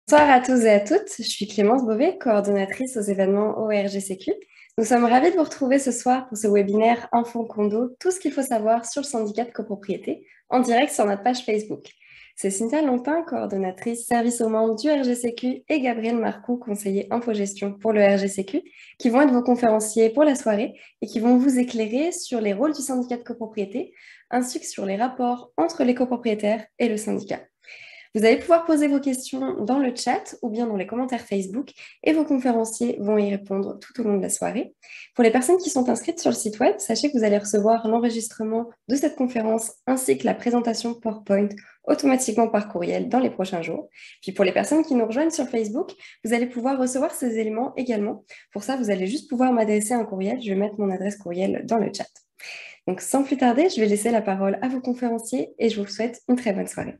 Bonsoir à tous et à toutes, je suis Clémence Beauvais, coordonnatrice aux événements ORGCQ. Nous sommes ravis de vous retrouver ce soir pour ce webinaire Info Condo, tout ce qu'il faut savoir sur le syndicat de copropriété, en direct sur notre page Facebook. C'est Cynthia Longpin, coordonnatrice service aux membres du RGCQ, et Gabriel Marcoux, conseiller infogestion pour le RGCQ, qui vont être vos conférenciers pour la soirée et qui vont vous éclairer sur les rôles du syndicat de copropriété, ainsi que sur les rapports entre les copropriétaires et le syndicat. Vous allez pouvoir poser vos questions dans le chat ou bien dans les commentaires Facebook et vos conférenciers vont y répondre tout au long de la soirée. Pour les personnes qui sont inscrites sur le site web, sachez que vous allez recevoir l'enregistrement de cette conférence ainsi que la présentation PowerPoint automatiquement par courriel dans les prochains jours. Puis pour les personnes qui nous rejoignent sur Facebook, vous allez pouvoir recevoir ces éléments également. Pour ça, vous allez juste pouvoir m'adresser un courriel. Je vais mettre mon adresse courriel dans le chat. Donc sans plus tarder, je vais laisser la parole à vos conférenciers et je vous souhaite une très bonne soirée.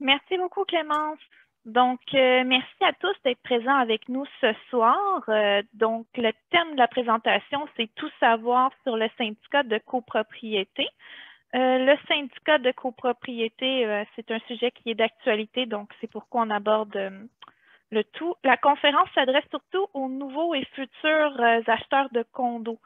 Merci beaucoup, Clémence. Donc, merci à tous d'être présents avec nous ce soir. Donc, le thème de la présentation, c'est tout savoir sur le syndicat de copropriété. Le syndicat de copropriété, c'est un sujet qui est d'actualité, donc c'est pourquoi on aborde le tout. La conférence s'adresse surtout aux nouveaux et futurs acheteurs de condos.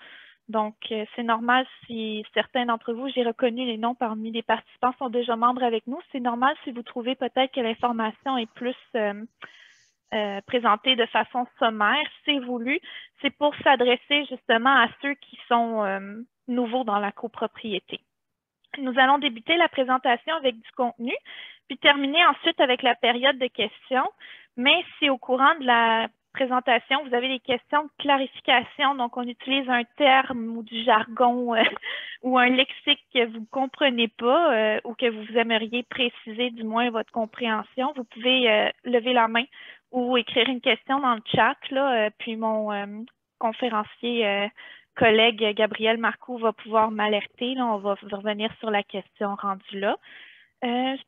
Donc, c'est normal si certains d'entre vous, j'ai reconnu les noms parmi les participants, sont déjà membres avec nous. C'est normal si vous trouvez peut-être que l'information est plus présentée de façon sommaire. C'est voulu. C'est pour s'adresser justement à ceux qui sont nouveaux dans la copropriété. Nous allons débuter la présentation avec du contenu, puis terminer ensuite avec la période de questions. Mais si au courant de la présentation, vous avez des questions de clarification, donc on utilise un terme ou du jargon ou un lexique que vous ne comprenez pas ou que vous aimeriez préciser du moins votre compréhension, vous pouvez lever la main ou écrire une question dans le chat, là, puis mon conférencier collègue Gabriel Marcoux va pouvoir m'alerter. On va revenir sur la question rendue là.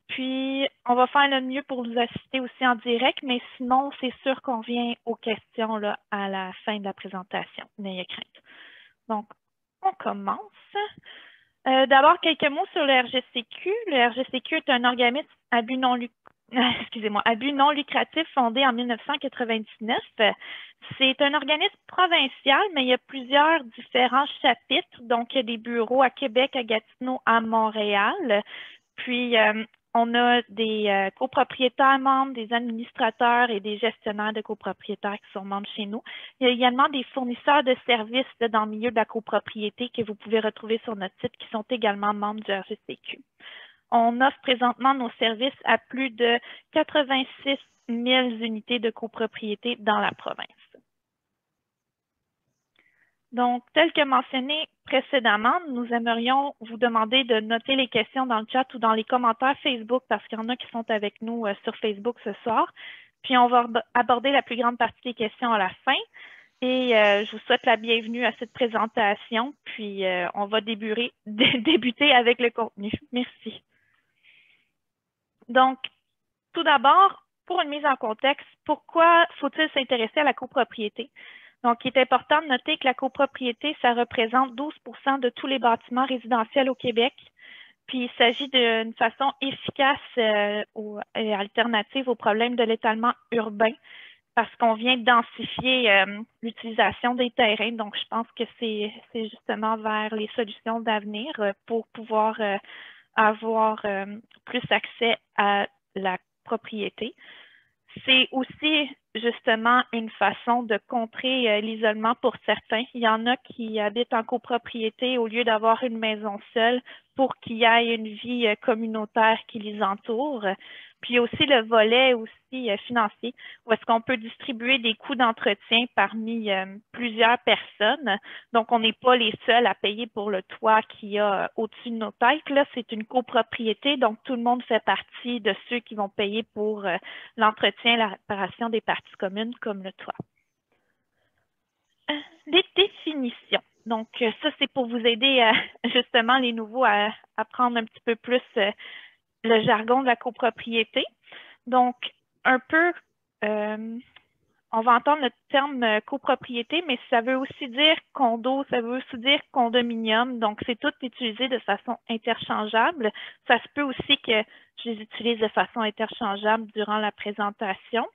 Puis, on va faire le mieux pour vous assister aussi en direct, mais sinon, c'est sûr qu'on vient aux questions là, à la fin de la présentation. N'ayez crainte. Donc, on commence. D'abord, quelques mots sur le RGCQ. Le RGCQ est un organisme à but non lucratif fondé en 1999. C'est un organisme provincial, mais il y a plusieurs différents chapitres. Donc, il y a des bureaux à Québec, à Gatineau, à Montréal. Puis, on a des copropriétaires membres, des administrateurs et des gestionnaires de copropriétaires qui sont membres chez nous. Il y a également des fournisseurs de services là, dans le milieu de la copropriété que vous pouvez retrouver sur notre site qui sont également membres du RGCQ. On offre présentement nos services à plus de 86 000 unités de copropriété dans la province. Donc, tel que mentionné précédemment, nous aimerions vous demander de noter les questions dans le chat ou dans les commentaires Facebook parce qu'il y en a qui sont avec nous sur Facebook ce soir. Puis, on va aborder la plus grande partie des questions à la fin. Et je vous souhaite la bienvenue à cette présentation. Puis, on va débuter avec le contenu. Merci. Donc, tout d'abord, pour une mise en contexte, pourquoi faut-il s'intéresser à la copropriété? Donc, il est important de noter que la copropriété, ça représente 12 de tous les bâtiments résidentiels au Québec. Puis, il s'agit d'une façon efficace et alternative aux problèmes de l'étalement urbain parce qu'on vient densifier l'utilisation des terrains. Donc, je pense que c'est justement vers les solutions d'avenir pour pouvoir avoir plus accès à la propriété. C'est aussi justement une façon de contrer l'isolement pour certains. Il y en a qui habitent en copropriété au lieu d'avoir une maison seule pour qu'il y ait une vie communautaire qui les entoure. Puis il y a aussi le volet aussi financier, où est-ce qu'on peut distribuer des coûts d'entretien parmi plusieurs personnes. Donc, on n'est pas les seuls à payer pour le toit qu'il y a au-dessus de nos têtes. Là, c'est une copropriété, donc tout le monde fait partie de ceux qui vont payer pour l'entretien, la réparation des parties communes comme le toit. Les définitions. Donc, ça, c'est pour vous aider justement les nouveaux à apprendre un petit peu plus le jargon de la copropriété. Donc, un peu on va entendre le terme copropriété, mais ça veut aussi dire condo, ça veut aussi dire condominium. Donc, c'est tout utilisé de façon interchangeable. Ça se peut aussi que je les utilise de façon interchangeable durant la présentation.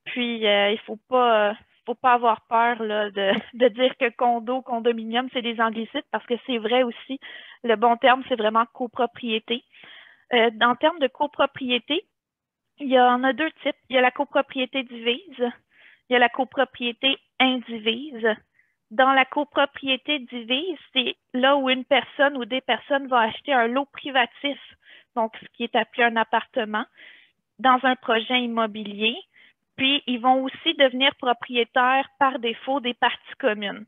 Puis, il faut pas avoir peur là, de dire que condo, condominium, c'est des anglicismes parce que c'est vrai aussi. Le bon terme, c'est vraiment copropriété. En termes de copropriété, il y en a deux types. Il y a la copropriété divise, il y a la copropriété indivise. Dans la copropriété divise, c'est là où une personne ou des personnes vont acheter un lot privatif, donc ce qui est appelé un appartement, dans un projet immobilier. Puis, ils vont aussi devenir propriétaires par défaut des parties communes.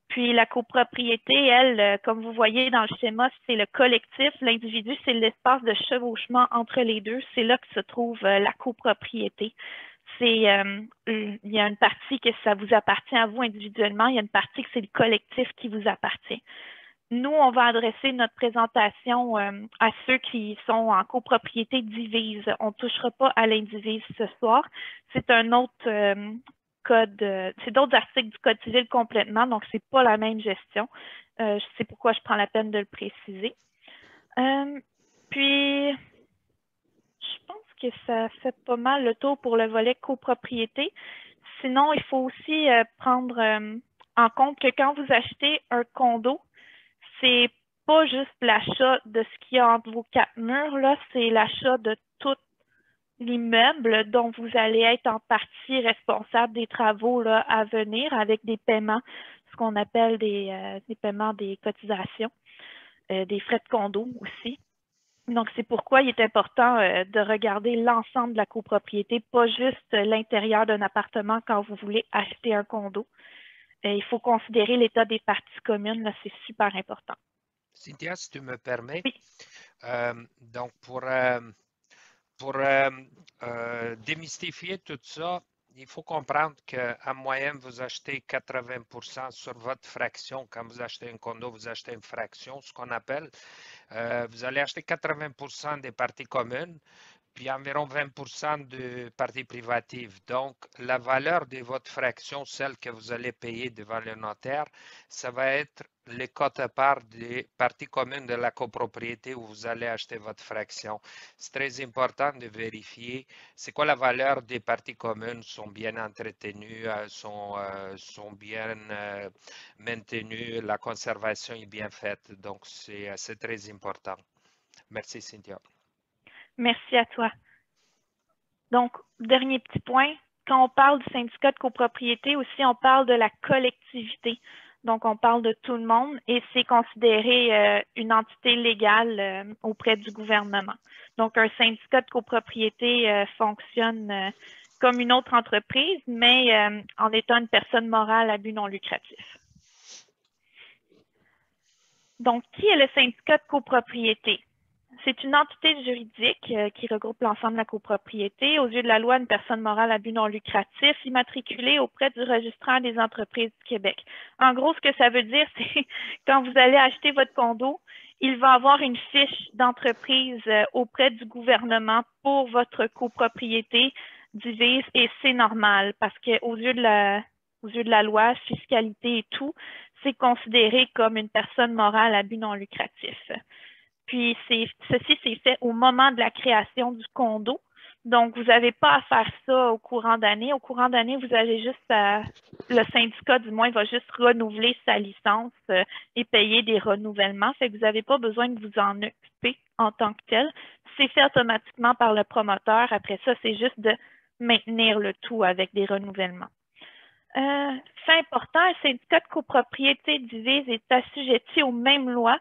Puis la copropriété, elle, comme vous voyez dans le schéma, c'est le collectif. L'individu, c'est l'espace de chevauchement entre les deux. C'est là que se trouve la copropriété. Il y a une partie que ça vous appartient à vous individuellement, il y a une partie que c'est le collectif qui vous appartient. Nous, on va adresser notre présentation à ceux qui sont en copropriété divise. On ne touchera pas à l'indivise ce soir. C'est un autre code, c'est d'autres articles du Code civil complètement, donc c'est pas la même gestion. C'est pourquoi je prends la peine de le préciser. Puis, je pense que ça fait pas mal le tour pour le volet copropriété. Sinon, il faut aussi prendre en compte que quand vous achetez un condo, c'est pas juste l'achat de ce qu'il y a entre vos quatre murs, là, c'est l'achat de tout l'immeuble dont vous allez être en partie responsable des travaux là, à venir avec des paiements, ce qu'on appelle des paiements des cotisations, des frais de condo aussi. Donc, c'est pourquoi il est important de regarder l'ensemble de la copropriété, pas juste l'intérieur d'un appartement quand vous voulez acheter un condo. Il faut considérer l'état des parties communes, là, c'est super important. Cynthia, si tu me permets, oui. Donc pour démystifier tout ça, il faut comprendre qu'en moyenne, vous achetez 80% sur votre fraction. Quand vous achetez un condo, vous achetez une fraction, ce qu'on appelle. Vous allez acheter 80% des parties communes, puis environ 20% de parties privatives. Donc, la valeur de votre fraction, celle que vous allez payer devant le notaire, ça va être les quotes-parts des parties communes de la copropriété où vous allez acheter votre fraction. C'est très important de vérifier c'est quoi la valeur des parties communes, sont bien entretenues, sont bien maintenues, la conservation est bien faite. Donc, c'est très important. Merci, Cynthia. Merci à toi. Donc, dernier petit point, quand on parle du syndicat de copropriété aussi, on parle de la collectivité. Donc, on parle de tout le monde et c'est considéré une entité légale auprès du gouvernement. Donc, un syndicat de copropriété fonctionne comme une autre entreprise, mais en étant une personne morale à but non lucratif. Donc, qui est le syndicat de copropriété? C'est une entité juridique qui regroupe l'ensemble de la copropriété. Aux yeux de la loi, une personne morale à but non lucratif immatriculée auprès du registraire des entreprises du Québec. En gros, ce que ça veut dire, c'est quand vous allez acheter votre condo, il va avoir une fiche d'entreprise auprès du gouvernement pour votre copropriété divise et c'est normal parce qu'aux yeux de la loi, fiscalité et tout, c'est considéré comme une personne morale à but non lucratif. Puis, ceci s'est fait au moment de la création du condo. Donc, vous n'avez pas à faire ça au courant d'année. Au courant d'année, vous avez juste le syndicat, du moins, va juste renouveler sa licence et payer des renouvellements. Fait que vous n'avez pas besoin de vous en occuper en tant que tel. C'est fait automatiquement par le promoteur. Après ça, c'est juste de maintenir le tout avec des renouvellements. Fait important, un syndicat de copropriété divise est assujetti aux mêmes lois,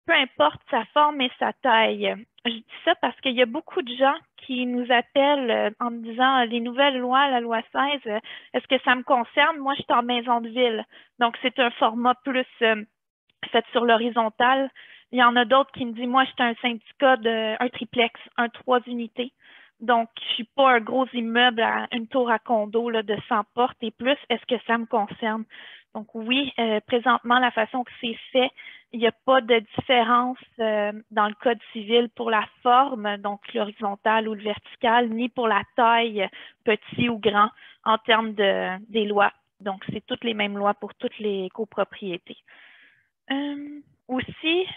peu importe sa forme et sa taille. Je dis ça parce qu'il y a beaucoup de gens qui nous appellent en me disant les nouvelles lois, la loi 16, est-ce que ça me concerne? Moi, je suis en maison de ville. Donc, c'est un format plus fait sur l'horizontale. Il y en a d'autres qui me disent, moi, je suis un syndicat un triplex, 3 unités. Donc, je ne suis pas un gros immeuble, une tour à condo là, de 100 portes et plus. Est-ce que ça me concerne? Donc, oui, présentement, la façon que c'est fait, il n'y a pas de différence dans le Code civil pour la forme, donc l'horizontale ou le vertical, ni pour la taille, petit ou grand. en termes des lois. Donc, c'est toutes les mêmes lois pour toutes les copropriétés. Aussi,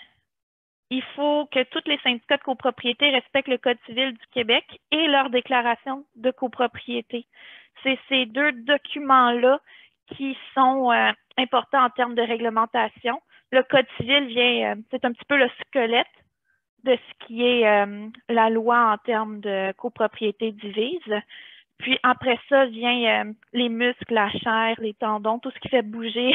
il faut que tous les syndicats de copropriété respectent le Code civil du Québec et leur déclaration de copropriété. C'est ces deux documents-là qui sont importants en termes de réglementation. Le Code civil vient, c'est un petit peu le squelette de ce qui est la loi en termes de copropriété divise. Puis après ça vient les muscles, la chair, les tendons, tout ce qui fait bouger,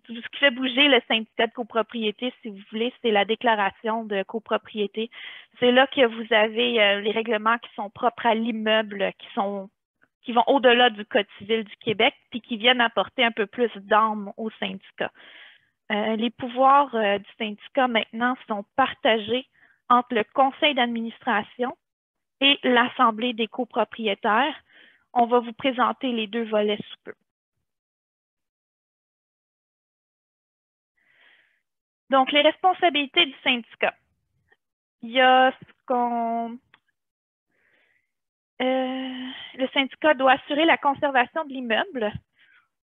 tout ce qui fait bouger le syndicat de copropriété, si vous voulez, c'est la déclaration de copropriété. C'est là que vous avez les règlements qui sont propres à l'immeuble, qui vont au-delà du Code civil du Québec, puis qui viennent apporter un peu plus d'âme au syndicat. Les pouvoirs du syndicat maintenant sont partagés entre le conseil d'administration et l'Assemblée des copropriétaires. On va vous présenter les deux volets sous peu. Donc, les responsabilités du syndicat. Il y a ce qu'on... le syndicat doit assurer la conservation de l'immeuble.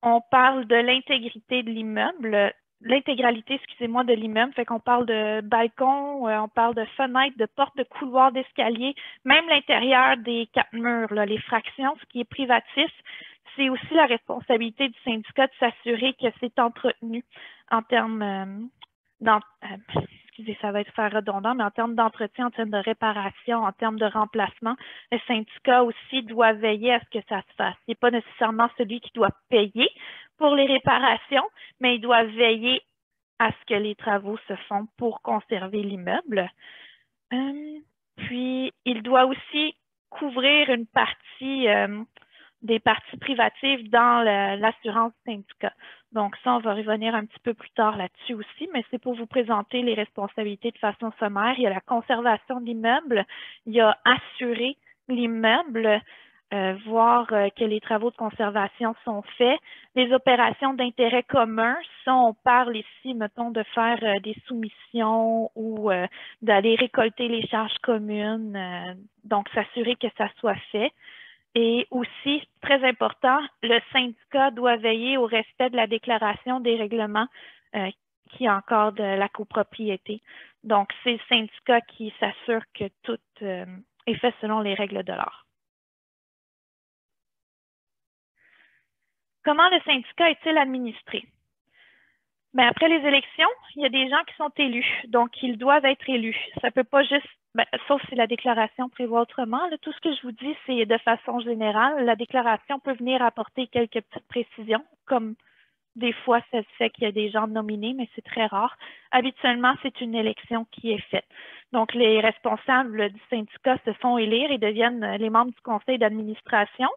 On parle de l'intégrité de l'immeuble, l'intégralité, excusez-moi, de l'immeuble. Fait qu'on parle de balcon, on parle de fenêtres, de portes, de couloirs, d'escaliers, même l'intérieur des 4 murs, là, les fractions, ce qui est privatif. C'est aussi la responsabilité du syndicat de s'assurer que c'est entretenu en termes excusez, ça va être faire redondant, mais en termes d'entretien, en termes de réparation, en termes de remplacement, le syndicat aussi doit veiller à ce que ça se fasse. Il n'est pas nécessairement celui qui doit payer pour les réparations, mais il doit veiller à ce que les travaux se font pour conserver l'immeuble. Puis, il doit aussi couvrir une partie des parties privatives dans l'assurance syndicat. Donc ça, on va revenir un petit peu plus tard là-dessus aussi, mais c'est pour vous présenter les responsabilités de façon sommaire. Il y a la conservation de l'immeuble, il y a assurer l'immeuble, voir que les travaux de conservation sont faits. Les opérations d'intérêt commun, ça, on parle ici, mettons, de faire des soumissions ou d'aller récolter les charges communes, donc s'assurer que ça soit fait. Et aussi, très important, le syndicat doit veiller au respect de la déclaration des règlements qui encadrent la copropriété. Donc, c'est le syndicat qui s'assure que tout est fait selon les règles de l'art. Comment le syndicat est-il administré? Bien, après les élections, il y a des gens qui sont élus, donc ils doivent être élus. Ça ne peut pas juste, sauf si la déclaration prévoit autrement. Là, tout ce que je vous dis, c'est de façon générale. La déclaration peut venir apporter quelques petites précisions, comme des fois, ça se fait qu'il y a des gens nominés, mais c'est très rare. Habituellement, c'est une élection qui est faite. Donc, les responsables du syndicat se font élire et deviennent les membres du conseil d'administration.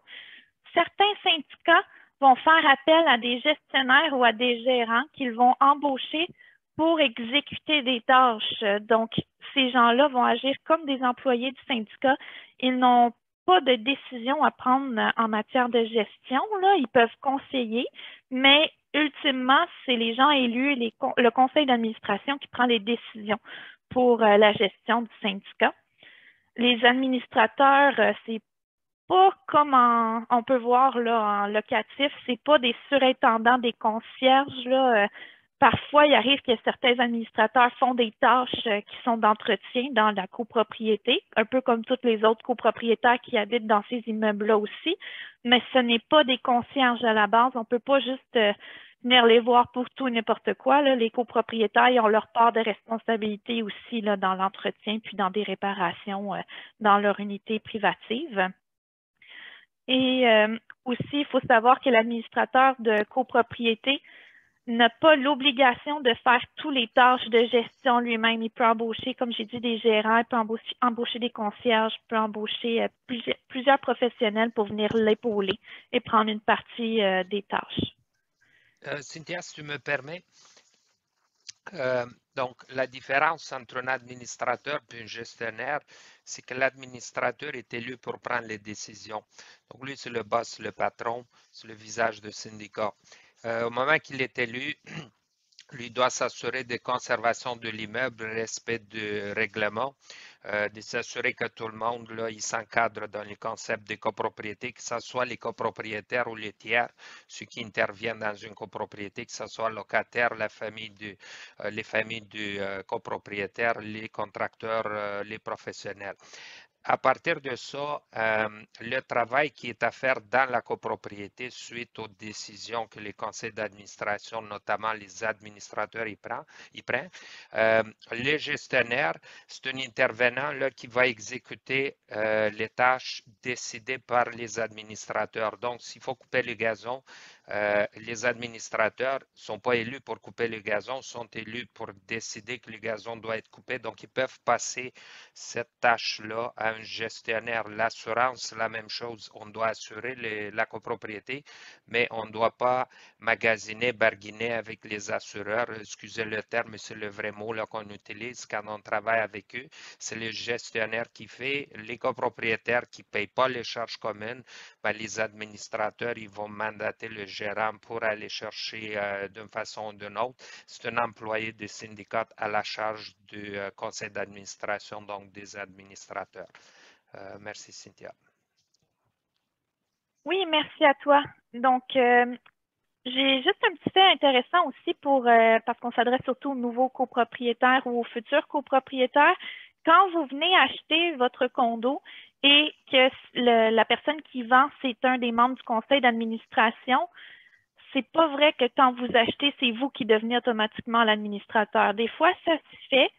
Certains syndicats vont faire appel à des gestionnaires ou à des gérants qu'ils vont embaucher pour exécuter des tâches. Donc, ces gens-là vont agir comme des employés du syndicat. Ils n'ont pas de décision à prendre en matière de gestion. Là. Ils peuvent conseiller, mais ultimement, c'est les gens élus, le conseil d'administration qui prend les décisions pour la gestion du syndicat. Les administrateurs, c'est pas comme on peut voir là, en locatif, c'est pas des surintendants, des concierges. Là, parfois, il arrive que certains administrateurs font des tâches qui sont d'entretien dans la copropriété, un peu comme tous les autres copropriétaires qui habitent dans ces immeubles-là aussi, mais ce n'est pas des concierges à la base. On peut pas juste venir les voir pour tout et n'importe quoi. Là. Les copropriétaires, ils ont leur part de responsabilité aussi là, dans l'entretien puis dans des réparations dans leur unité privative. Et aussi, il faut savoir que l'administrateur de copropriété n'a pas l'obligation de faire toutes les tâches de gestion lui-même. Il peut embaucher, comme j'ai dit, des gérants, il peut embaucher des concierges, il peut embaucher plusieurs professionnels pour venir l'épauler et prendre une partie des tâches. Cynthia, si tu me permets, donc la différence entre un administrateur et un gestionnaire, c'est que l'administrateur est élu pour prendre les décisions. Donc lui, c'est le boss, le patron, c'est le visage du syndicat. Au moment qu'il est élu, Lui doit s'assurer de conservation de l'immeuble, respect du règlement, de s'assurer que tout le monde là, il s'encadre dans les concepts de copropriété, que ce soit les copropriétaires ou les tiers, ceux qui interviennent dans une copropriété, que ce soit locataire, les familles du copropriétaire, les contracteurs, les professionnels. À partir de ça, le travail qui est à faire dans la copropriété suite aux décisions que les conseils d'administration, notamment les administrateurs, y prennent, le gestionnaire, c'est un intervenant là, qui va exécuter les tâches décidées par les administrateurs. Donc, s'il faut couper le gazon, les administrateurs ne sont pas élus pour couper le gazon, sont élus pour décider que le gazon doit être coupé. Donc, ils peuvent passer cette tâche-là à un gestionnaire. L'assurance, la même chose. On doit assurer la copropriété, mais on ne doit pas magasiner, barguiner avec les assureurs. Excusez le terme, mais c'est le vrai mot qu'on utilise quand on travaille avec eux. C'est le gestionnaire qui fait. Les copropriétaires qui ne payent pas les charges communes, ben, les administrateurs, ils vont mandater le gérant pour aller chercher d'une façon ou d'une autre. C'est un employé du syndicat à la charge du conseil d'administration, donc des administrateurs. Merci, Cynthia. Oui, merci à toi. Donc, j'ai juste un petit fait intéressant aussi parce qu'on s'adresse surtout aux nouveaux copropriétaires ou aux futurs copropriétaires. Quand vous venez acheter votre condo et que la personne qui vend, c'est un des membres du conseil d'administration, c'est pas vrai que quand vous achetez, c'est vous qui devenez automatiquement l'administrateur. Des fois, ça se fait.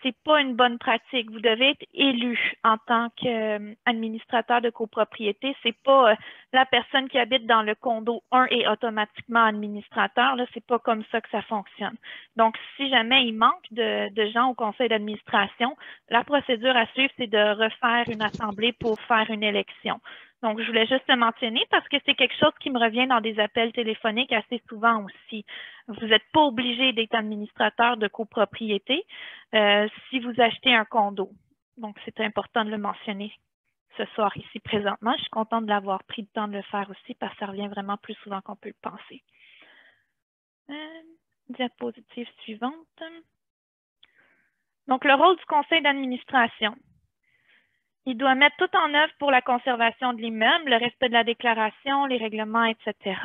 C'est pas une bonne pratique. Vous devez être élu en tant qu'administrateur de copropriété. C'est pas la personne qui habite dans le condo 1 est automatiquement administrateur. Là, c'est pas comme ça que ça fonctionne. Donc, si jamais il manque de gens au conseil d'administration, la procédure à suivre, c'est de refaire une assemblée pour faire une élection. Donc, je voulais juste le mentionner parce que c'est quelque chose qui me revient dans des appels téléphoniques assez souvent aussi. Vous n'êtes pas obligé d'être administrateur de copropriété si vous achetez un condo. Donc, c'est important de le mentionner ce soir ici présentement. Je suis contente de l'avoir pris le temps de le faire aussi parce que ça revient vraiment plus souvent qu'on peut le penser. Diapositive suivante. Donc, le rôle du conseil d'administration. Il doit mettre tout en œuvre pour la conservation de l'immeuble, le respect de la déclaration, les règlements, etc.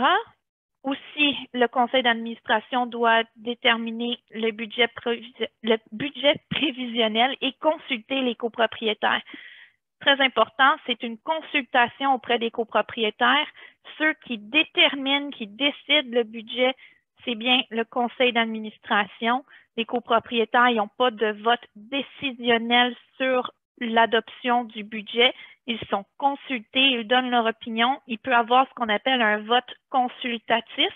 Aussi, le conseil d'administration doit déterminer le budget prévisionnel et consulter les copropriétaires. Très important, c'est une consultation auprès des copropriétaires. Ceux qui déterminent, qui décident le budget, c'est bien le conseil d'administration. Les copropriétaires n'ont pas de vote décisionnel sur l'adoption du budget. Ils sont consultés, ils donnent leur opinion. Il peut y avoir ce qu'on appelle un vote consultatif.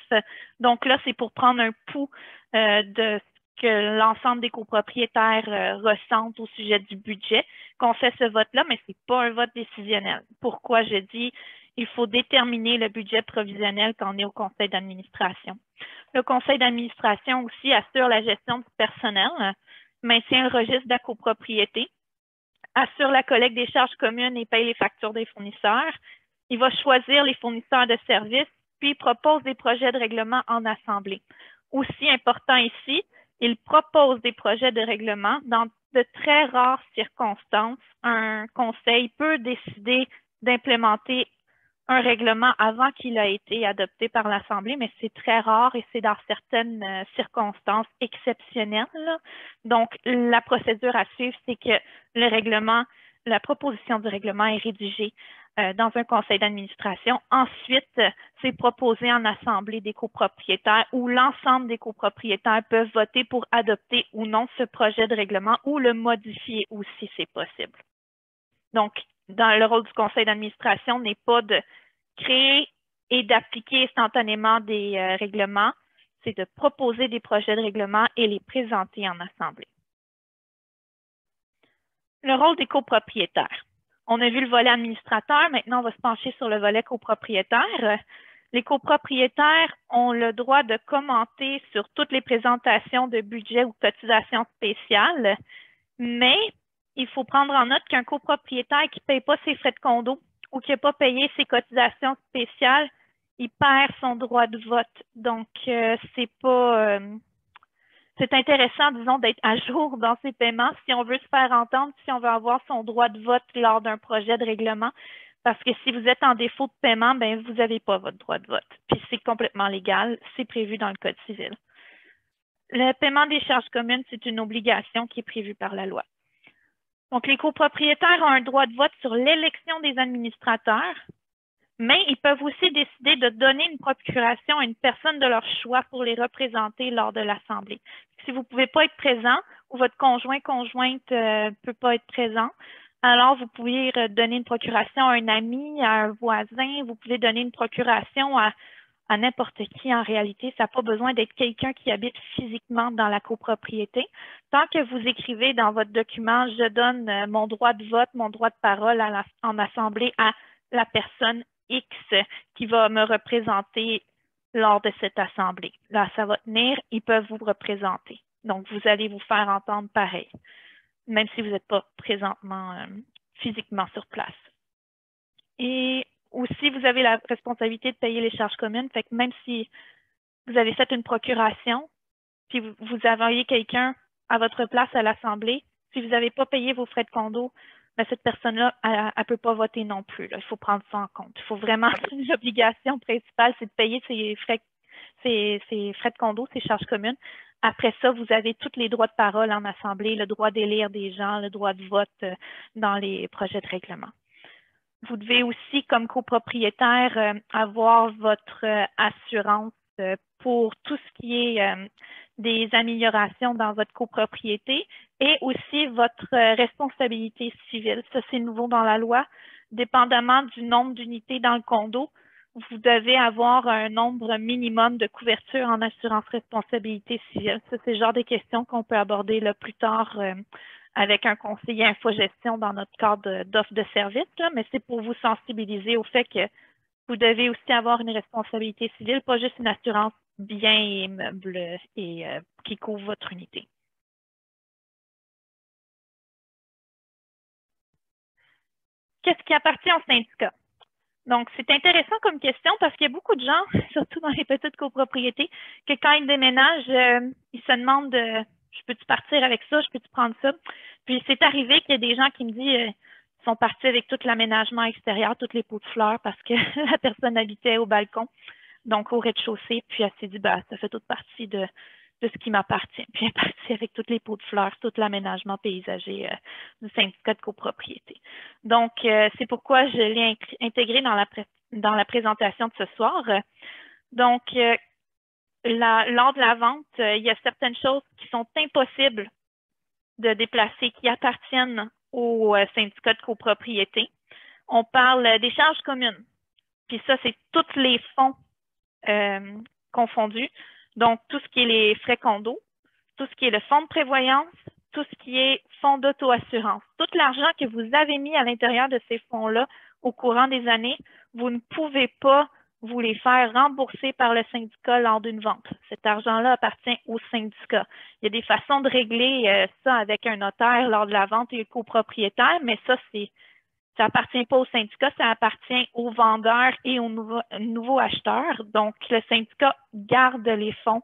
Donc là, c'est pour prendre un pouls de ce que l'ensemble des copropriétaires ressentent au sujet du budget, qu'on fait ce vote-là, mais ce n'est pas un vote décisionnel. Pourquoi je dis il faut déterminer le budget provisionnel quand on est au conseil d'administration. Le conseil d'administration aussi assure la gestion du personnel, maintient le registre de la copropriété, assure la collecte des charges communes et paye les factures des fournisseurs. Il va choisir les fournisseurs de services, puis propose des projets de règlement en assemblée. Aussi important ici, il propose des projets de règlement. Dans de très rares circonstances, un conseil peut décider d'implémenter un règlement avant qu'il ait été adopté par l'Assemblée, mais c'est très rare et c'est dans certaines circonstances exceptionnelles. Donc, la procédure à suivre, c'est que le règlement, la proposition du règlement est rédigée dans un conseil d'administration. Ensuite, c'est proposé en Assemblée des copropriétaires où l'ensemble des copropriétaires peuvent voter pour adopter ou non ce projet de règlement ou le modifier aussi si c'est possible. Donc, dans le rôle du conseil d'administration n'est pas de créer et d'appliquer instantanément des règlements, c'est de proposer des projets de règlement et les présenter en assemblée. Le rôle des copropriétaires. On a vu le volet administrateur, maintenant on va se pencher sur le volet copropriétaire. Les copropriétaires ont le droit de commenter sur toutes les présentations de budget ou cotisations spéciales, mais il faut prendre en note qu'un copropriétaire qui ne paye pas ses frais de condo ou qui n'a pas payé ses cotisations spéciales, il perd son droit de vote. Donc, c'est pas c'est intéressant, disons, d'être à jour dans ses paiements si on veut se faire entendre, si on veut avoir son droit de vote lors d'un projet de règlement. Parce que si vous êtes en défaut de paiement, ben vous n'avez pas votre droit de vote. Puis c'est complètement légal, c'est prévu dans le Code civil. Le paiement des charges communes, c'est une obligation qui est prévue par la loi. Donc, les copropriétaires ont un droit de vote sur l'élection des administrateurs, mais ils peuvent aussi décider de donner une procuration à une personne de leur choix pour les représenter lors de l'Assemblée. Si vous ne pouvez pas être présent ou votre conjointe ne peut pas être présent, alors vous pouvez donner une procuration à un ami, à un voisin, vous pouvez donner une procuration à n'importe qui en réalité. Ça n'a pas besoin d'être quelqu'un qui habite physiquement dans la copropriété. Tant que vous écrivez dans votre document, je donne mon droit de vote, mon droit de parole en assemblée à la personne X qui va me représenter lors de cette assemblée. Là, ça va tenir, ils peuvent vous représenter. Donc, vous allez vous faire entendre pareil, même si vous n'êtes pas présentement physiquement sur place. Et aussi, vous avez la responsabilité de payer les charges communes. Fait que même si vous avez fait une procuration, puis vous envoyez quelqu'un à votre place à l'Assemblée, si vous n'avez pas payé vos frais de condo, ben cette personne-là, elle ne peut pas voter non plus. Là. Il faut prendre ça en compte. Il faut vraiment, l'obligation principale, c'est de payer ses frais de condo, ses charges communes. Après ça, vous avez tous les droits de parole en Assemblée, le droit d'élire des gens, le droit de vote dans les projets de règlement. Vous devez aussi, comme copropriétaire, avoir votre assurance pour tout ce qui est des améliorations dans votre copropriété et aussi votre responsabilité civile. Ça, c'est nouveau dans la loi. Dépendamment du nombre d'unités dans le condo, vous devez avoir un nombre minimum de couverture en assurance responsabilité civile. Ça, c'est le genre de questions qu'on peut aborder là, plus tard avec un conseiller infogestion dans notre cadre d'offre de service, là, mais c'est pour vous sensibiliser au fait que vous devez aussi avoir une responsabilité civile, pas juste une assurance biens et meubles et qui couvre votre unité. Qu'est-ce qui appartient au syndicat? Donc, c'est intéressant comme question parce qu'il y a beaucoup de gens, surtout dans les petites copropriétés, que quand ils déménagent, ils se demandent je peux-tu partir avec ça, je peux-tu prendre ça? Puis c'est arrivé qu'il y a des gens qui me disent ils sont partis avec tout l'aménagement extérieur, toutes les pots de fleurs parce que la personne habitait au balcon, donc au rez-de-chaussée, puis elle s'est dit bah ça fait toute partie de ce qui m'appartient. Puis elle est partie avec toutes les pots de fleurs, tout l'aménagement paysager du syndicat de copropriété. Donc, c'est pourquoi je l'ai intégré dans la présentation de ce soir. Donc, lors de la vente, il y a certaines choses qui sont impossibles de déplacer, qui appartiennent au syndicat de copropriété. On parle des charges communes. Puis ça, c'est tous les fonds confondus. Donc, tout ce qui est les frais condo, tout ce qui est le fonds de prévoyance, tout ce qui est fonds d'auto-assurance. Tout l'argent que vous avez mis à l'intérieur de ces fonds-là au courant des années, vous ne pouvez pas vous les faire rembourser par le syndicat lors d'une vente. Cet argent-là appartient au syndicat. Il y a des façons de régler ça avec un notaire lors de la vente et le copropriétaire, mais ça appartient pas au syndicat, ça appartient aux vendeurs et aux nouveaux acheteurs. Donc, le syndicat garde les fonds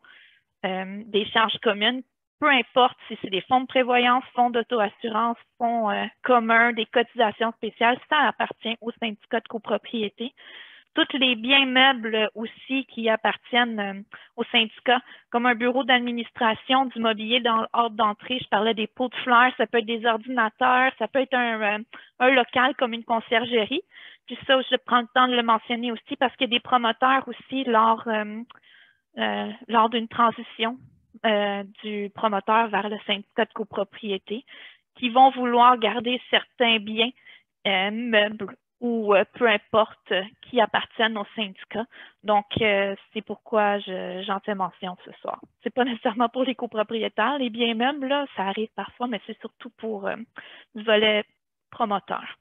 des charges communes, peu importe si c'est des fonds de prévoyance, fonds d'auto-assurance, fonds communs, des cotisations spéciales, ça appartient au syndicat de copropriété. Tous les biens meubles aussi qui appartiennent au syndicat, comme un bureau d'administration, du mobilier dans l'ordre d'entrée. Je parlais des pots de fleurs, ça peut être des ordinateurs, ça peut être un local comme une conciergerie. Puis ça, je prends le temps de le mentionner aussi parce qu'il y a des promoteurs aussi lors d'une transition du promoteur vers le syndicat de copropriété qui vont vouloir garder certains biens meubles ou peu importe qui appartiennent au syndicat. Donc, c'est pourquoi j'en fais mention ce soir. C'est pas nécessairement pour les copropriétaires. Les biens meubles, là, ça arrive parfois, mais c'est surtout pour le volet promoteur.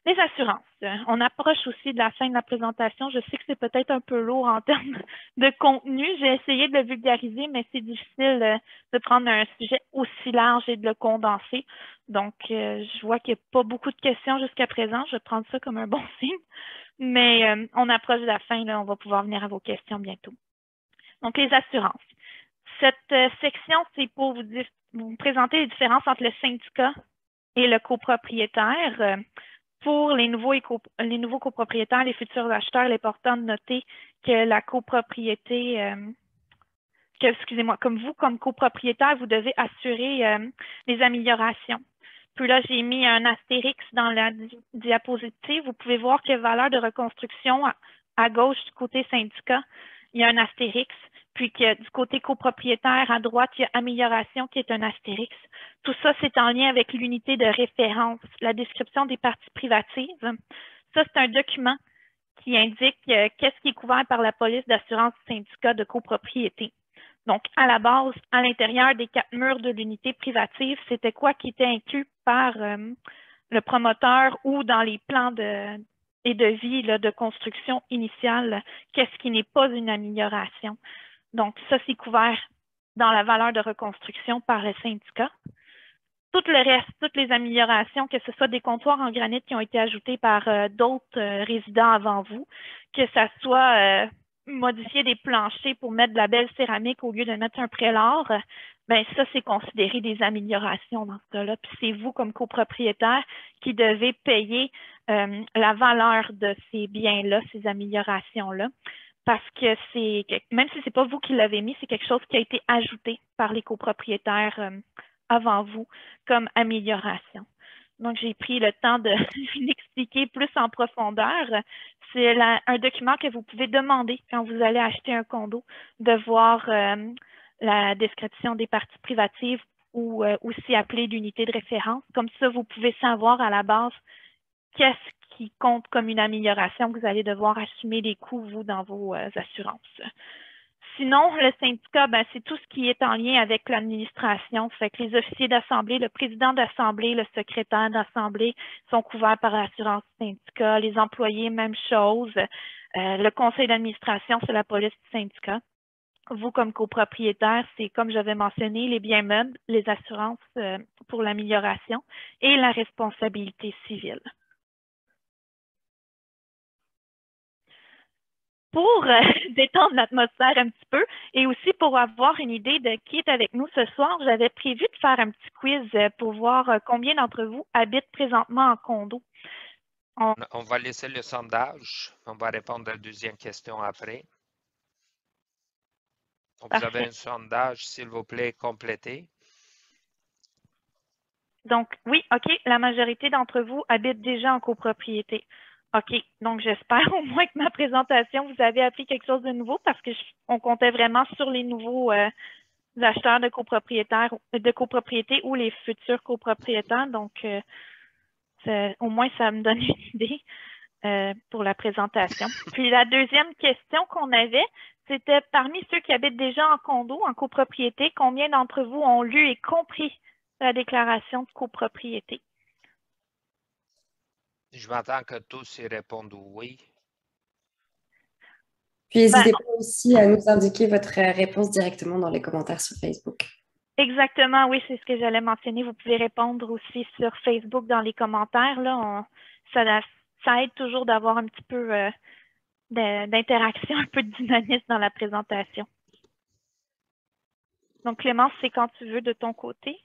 Les assurances. On approche aussi de la fin de la présentation. Je sais que c'est peut-être un peu lourd en termes de contenu. J'ai essayé de le vulgariser, mais c'est difficile de prendre un sujet aussi large et de le condenser. Donc, je vois qu'il n'y a pas beaucoup de questions jusqu'à présent. Je vais prendre ça comme un bon signe. Mais on approche de la fin. Là, on va pouvoir venir à vos questions bientôt. Donc, les assurances. Cette section, c'est pour vous présenter les différences entre le syndicat et le copropriétaire. Pour les nouveaux copropriétaires, les futurs acheteurs, il est important de noter que la copropriété, excusez-moi, comme vous, comme copropriétaire, vous devez assurer les améliorations. Puis là, j'ai mis un astérix dans la diapositive. Vous pouvez voir que valeur de reconstruction à gauche du côté syndicat, il y a un astérix. Puis que du côté copropriétaire, à droite, il y a amélioration qui est un astérix. Tout ça, c'est en lien avec l'unité de référence, la description des parties privatives. Ça, c'est un document qui indique qu'est-ce qui est couvert par la police d'assurance syndicat de copropriété. Donc, à la base, à l'intérieur des 4 murs de l'unité privative, c'était quoi qui était inclus par le promoteur ou dans les plans et de vie là, de construction initiale, qu'est-ce qui n'est pas une amélioration. Donc, ça, c'est couvert dans la valeur de reconstruction par le syndicat. Tout le reste, toutes les améliorations, que ce soit des comptoirs en granit qui ont été ajoutés par d'autres résidents avant vous, que ce soit modifier des planchers pour mettre de la belle céramique au lieu de mettre un prélat, bien ça, c'est considéré des améliorations dans ce cas-là. Puis c'est vous, comme copropriétaire, qui devez payer la valeur de ces biens-là, ces améliorations-là. Parce que même si ce n'est pas vous qui l'avez mis, c'est quelque chose qui a été ajouté par les copropriétaires avant vous comme amélioration. Donc, j'ai pris le temps de l'expliquer plus en profondeur. C'est un document que vous pouvez demander quand vous allez acheter un condo, de voir la description des parties privatives ou aussi appelée l'unité de référence. Comme ça, vous pouvez savoir à la base qu'est-ce qui compte comme une amélioration que vous allez devoir assumer les coûts, vous, dans vos assurances. Sinon, le syndicat, ben, c'est tout ce qui est en lien avec l'administration. Fait que les officiers d'assemblée, le président d'assemblée, le secrétaire d'assemblée sont couverts par l'assurance syndicat. Les employés, même chose. Le conseil d'administration, c'est la police du syndicat. Vous, comme copropriétaire, c'est comme j'avais mentionné, les biens meubles, les assurances pour l'amélioration et la responsabilité civile. Pour détendre l'atmosphère un petit peu et aussi pour avoir une idée de qui est avec nous ce soir, j'avais prévu de faire un petit quiz pour voir combien d'entre vous habitent présentement en condo. On va laisser le sondage. On va répondre à la deuxième question après. Donc, vous avez un sondage, s'il vous plaît, complété. Donc, oui, OK, la majorité d'entre vous habitent déjà en copropriété. OK, donc j'espère au moins que ma présentation, vous avez appris quelque chose de nouveau parce qu'on comptait vraiment sur les nouveaux acheteurs de copropriété ou les futurs copropriétaires. Donc, au moins, ça me donne une idée pour la présentation. Puis la deuxième question qu'on avait, c'était parmi ceux qui habitent déjà en condo, en copropriété, combien d'entre vous ont lu et compris la déclaration de copropriété? Je m'attends que tous y répondent oui. Puis n'hésitez pas aussi à nous indiquer votre réponse directement dans les commentaires sur Facebook. Exactement, oui, c'est ce que j'allais mentionner. Vous pouvez répondre aussi sur Facebook dans les commentaires. Là, ça aide toujours d'avoir un petit peu d'interaction, un peu de dynamisme dans la présentation. Donc, Clémence, c'est quand tu veux de ton côté.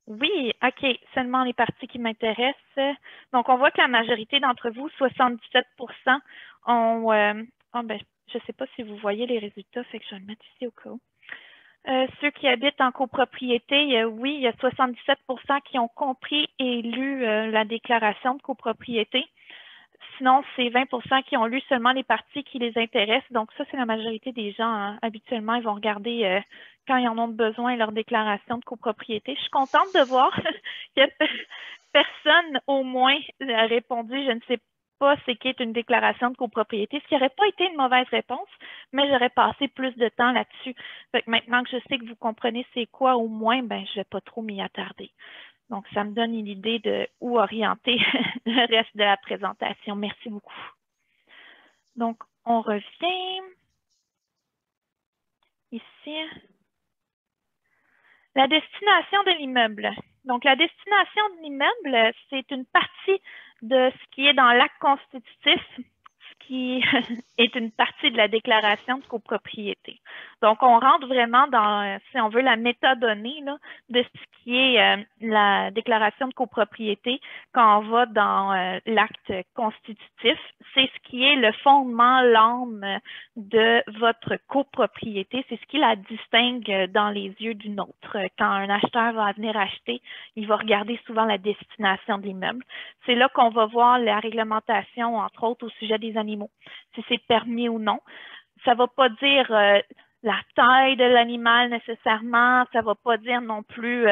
Oui, OK, seulement les parties qui m'intéressent. Donc, on voit que la majorité d'entre vous, 77 ont... ben, je ne sais pas si vous voyez les résultats, fait que je vais le mettre ici au cas où. Ceux qui habitent en copropriété, oui, il y a 77 qui ont compris et lu la déclaration de copropriété. Sinon, c'est 20 qui ont lu seulement les parties qui les intéressent. Donc, ça, c'est la majorité des gens. Hein. Habituellement, ils vont regarder quand ils en ont besoin leur déclaration de copropriété. Je suis contente de voir que personne, au moins, a répondu « Je ne sais pas ce qu'est une déclaration de copropriété », ce qui n'aurait pas été une mauvaise réponse, mais j'aurais passé plus de temps là-dessus. Maintenant que je sais que vous comprenez c'est quoi, au moins, ben, je ne vais pas trop m'y attarder. Donc, ça me donne une idée de où orienter le reste de la présentation. Merci beaucoup. Donc, on revient ici. La destination de l'immeuble. Donc, la destination de l'immeuble, c'est une partie de ce qui est dans l'acte constitutif, ce qui est une partie de la déclaration de copropriété. Donc, on rentre vraiment dans, si on veut, la métadonnée là, de ce qui est la déclaration de copropriété quand on va dans l'acte constitutif. C'est ce qui est le fondement, l'âme de votre copropriété. C'est ce qui la distingue dans les yeux d'une autre. Quand un acheteur va venir acheter, il va regarder souvent la destination de l'immeuble. C'est là qu'on va voir la réglementation, entre autres, au sujet des animaux, si c'est permis ou non. Ça ne va pas dire la taille de l'animal nécessairement, ça ne va pas dire non plus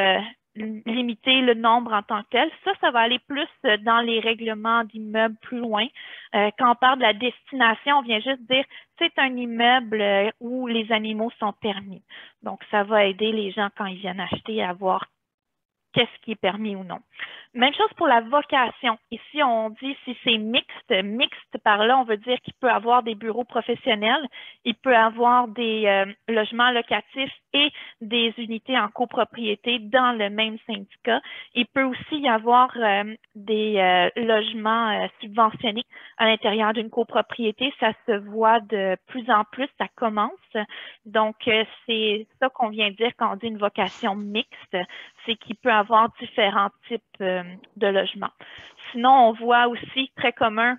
limiter le nombre en tant que tel. Ça va aller plus dans les règlements d'immeubles plus loin. Quand on parle de la destination, on vient juste dire c'est un immeuble où les animaux sont permis. Donc, ça va aider les gens quand ils viennent acheter à voir qu'est-ce qui est permis ou non. Même chose pour la vocation. Ici, on dit si c'est mixte. Mixte, par là, on veut dire qu'il peut avoir des bureaux professionnels, il peut avoir des logements locatifs et des unités en copropriété dans le même syndicat. Il peut aussi y avoir des logements subventionnés à l'intérieur d'une copropriété. Ça se voit de plus en plus, ça commence. Donc, c'est ça qu'on vient dire quand on dit une vocation mixte, c'est qu'il peut avoir différents types de logements. Sinon, on voit aussi très commun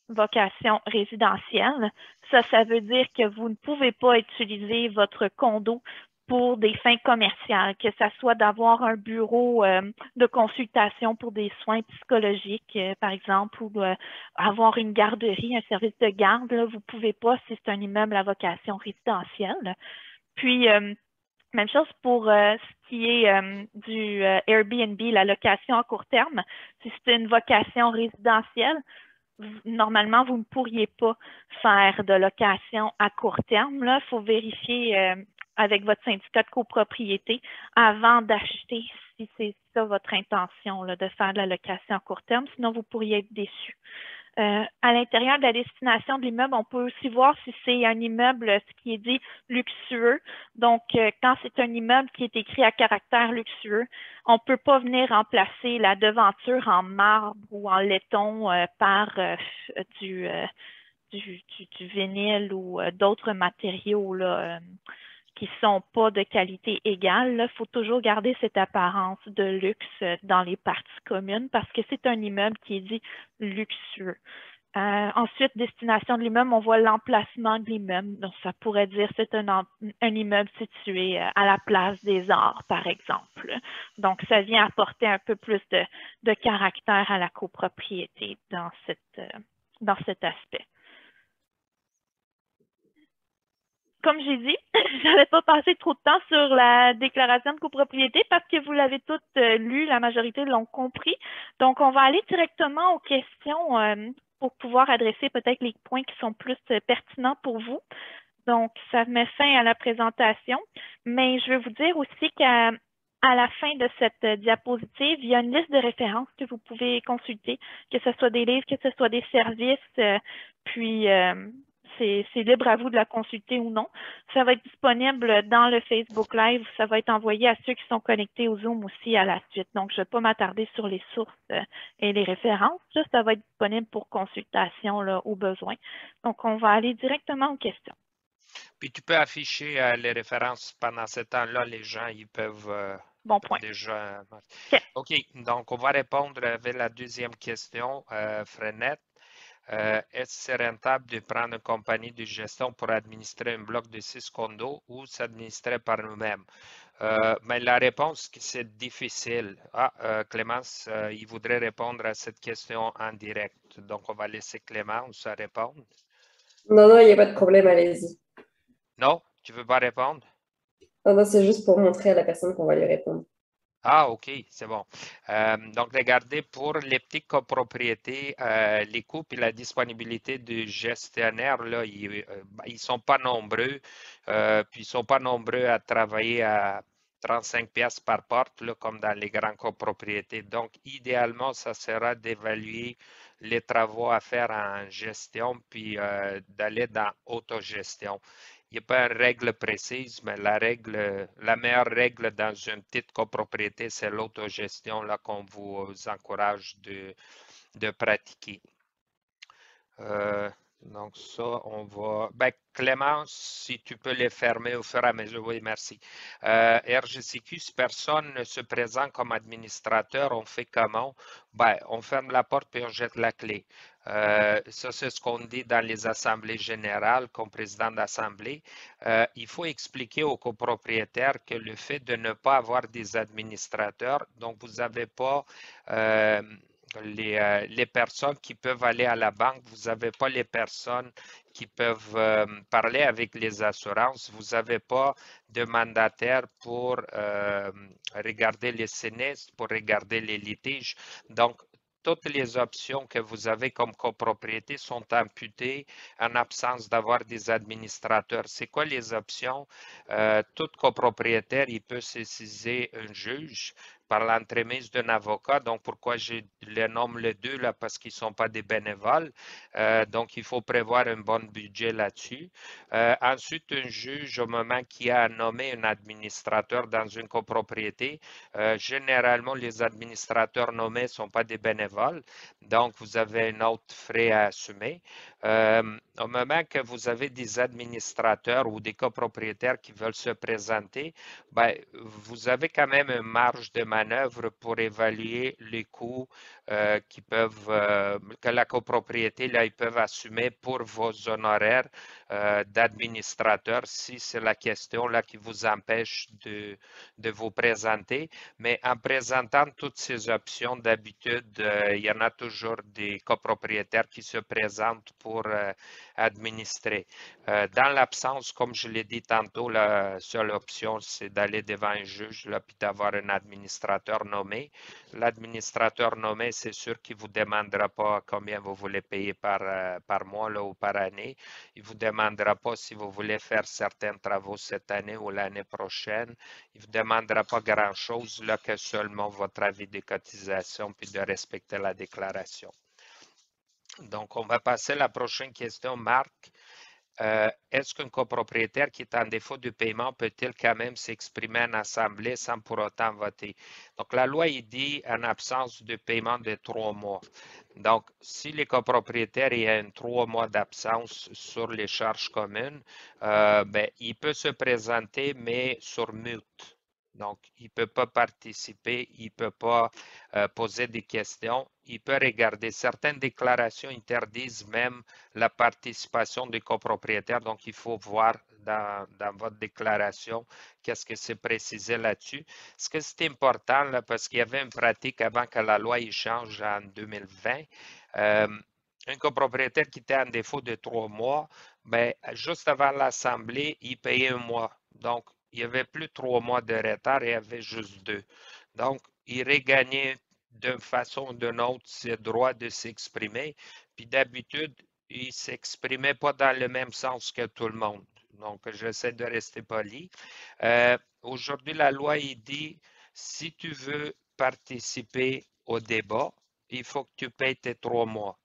vocation résidentielle. Ça veut dire que vous ne pouvez pas utiliser votre condo pour des fins commerciales, que ce soit d'avoir un bureau de consultation pour des soins psychologiques, par exemple, ou avoir une garderie, un service de garde. Là, vous ne pouvez pas si c'est un immeuble à vocation résidentielle. Puis, même chose pour ce qui est du Airbnb, la location à court terme. Si c'est une vocation résidentielle, normalement, vous ne pourriez pas faire de location à court terme. Il faut vérifier avec votre syndicat de copropriété avant d'acheter si c'est ça votre intention là, de faire de la location à court terme. Sinon, vous pourriez être déçu. À l'intérieur de la destination de l'immeuble, on peut aussi voir si c'est un immeuble, ce qui est dit luxueux. Donc, quand c'est un immeuble qui est écrit à caractère luxueux, on ne peut pas venir remplacer la devanture en marbre ou en laiton par du vinyle ou d'autres matériaux là, qui ne sont pas de qualité égale. Il faut toujours garder cette apparence de luxe dans les parties communes parce que c'est un immeuble qui est dit luxueux. Ensuite, destination de l'immeuble, on voit l'emplacement de l'immeuble. Donc, ça pourrait dire que c'est un immeuble situé à la place des Arts, par exemple. Donc, ça vient apporter un peu plus de caractère à la copropriété dans cet aspect. Comme j'ai dit, je n'avais pas passé trop de temps sur la déclaration de copropriété parce que vous l'avez toutes lu, la majorité l'ont compris. Donc, on va aller directement aux questions pour pouvoir adresser peut-être les points qui sont plus pertinents pour vous. Donc, ça met fin à la présentation, mais je veux vous dire aussi qu'à la fin de cette diapositive, il y a une liste de références que vous pouvez consulter, que ce soit des livres, que ce soit des services, puis c'est libre à vous de la consulter ou non. Ça va être disponible dans le Facebook Live. Ça va être envoyé à ceux qui sont connectés au Zoom aussi à la suite. Donc, je ne vais pas m'attarder sur les sources et les références. Ça va être disponible pour consultation là, au besoin. Donc, on va aller directement aux questions. Puis, tu peux afficher les références pendant ce temps-là. Les gens, ils peuvent bon point. déjà... OK, donc on va répondre avec la deuxième question, Frenette. Est-ce rentable de prendre une compagnie de gestion pour administrer un bloc de 6 condos ou s'administrer par nous-mêmes? Mais la réponse, c'est difficile. Clémence, il voudrait répondre à cette question en direct. Donc, on va laisser Clémence répondre. Non, il n'y a pas de problème, allez-y. Non? Tu ne veux pas répondre? Non, c'est juste pour montrer à la personne qu'on va lui répondre. Ah, OK, c'est bon. Donc, regardez, pour les petites copropriétés, les coûts et la disponibilité du gestionnaire, là, ils sont pas nombreux, puis ils sont pas nombreux à travailler à 35 pièces par porte, là, comme dans les grandes copropriétés. Donc, idéalement, ça sera d'évaluer les travaux à faire en gestion, puis d'aller dans autogestion. Il n'y a pas une règle précise, mais la meilleure règle dans une petite copropriété, c'est l'autogestion là qu'on vous encourage de pratiquer. Donc ça, on va... Ben, Clémence, si tu peux les fermer au fur et à mesure. Oui, merci. RGCQ, si personne ne se présente comme administrateur, on fait comment? Ben, on ferme la porte puis on jette la clé. Ça, c'est ce qu'on dit dans les assemblées générales comme président d'assemblée. Il faut expliquer aux copropriétaires que le fait de ne pas avoir des administrateurs, donc vous n'avez pas... les personnes qui peuvent aller à la banque, vous n'avez pas les personnes qui peuvent parler avec les assurances, vous n'avez pas de mandataire pour regarder les sinistres, pour regarder les litiges. Donc, toutes les options que vous avez comme copropriété sont amputées en absence d'avoir des administrateurs. C'est quoi les options? Tout copropriétaire, il peut saisir un juge par l'entremise d'un avocat. Donc, pourquoi je les nomme les deux là? Parce qu'ils ne sont pas des bénévoles. Donc, il faut prévoir un bon budget là-dessus. Ensuite, un juge, au moment qu'il a nommé un administrateur dans une copropriété, généralement, les administrateurs nommés ne sont pas des bénévoles. Donc, vous avez un autre frais à assumer. Au moment que vous avez des administrateurs ou des copropriétaires qui veulent se présenter, ben, vous avez quand même une marge de manœuvre pour évaluer les coûts que la copropriété là, ils peuvent assumer pour vos honoraires d'administrateur si c'est la question là qui vous empêche de vous présenter. Mais en présentant toutes ces options, d'habitude, il y en a toujours des copropriétaires qui se présentent pour administrer. Dans l'absence, comme je l'ai dit tantôt, la seule option, c'est d'aller devant un juge là, puis d'avoir un administrateur nommé. L'administrateur nommé, c'est sûr qu'il ne vous demandera pas combien vous voulez payer par mois là, ou par année. Il ne vous demandera pas si vous voulez faire certains travaux cette année ou l'année prochaine. Il ne vous demandera pas grand-chose là, que seulement votre avis de cotisation puis de respecter la déclaration. Donc, on va passer à la prochaine question, Marc. Est-ce qu'un copropriétaire qui est en défaut de paiement peut-il quand même s'exprimer en assemblée sans pour autant voter? Donc, la loi, il dit en absence de paiement de 3 mois. Donc, si les copropriétaires ont 3 mois d'absence sur les charges communes, ben, il peut se présenter, mais sur mute. Donc, il ne peut pas participer, il ne peut pas poser des questions. Il peut regarder. Certaines déclarations interdisent même la participation des copropriétaires. Donc, il faut voir dans votre déclaration qu'est-ce que c'est précisé là-dessus. Ce que c'est important, là, parce qu'il y avait une pratique avant que la loi y change en 2020. Un copropriétaire qui était en défaut de 3 mois, ben, juste avant l'Assemblée, il payait 1 mois. Donc, il n'y avait plus 3 mois de retard, il y avait juste 2. Donc, il regagnait d'une façon ou d'une autre ses droits de s'exprimer. Puis d'habitude, il ne s'exprimait pas dans le même sens que tout le monde. Donc, j'essaie de rester poli. Aujourd'hui, la loi, il dit, si tu veux participer au débat, il faut que tu payes tes 3 mois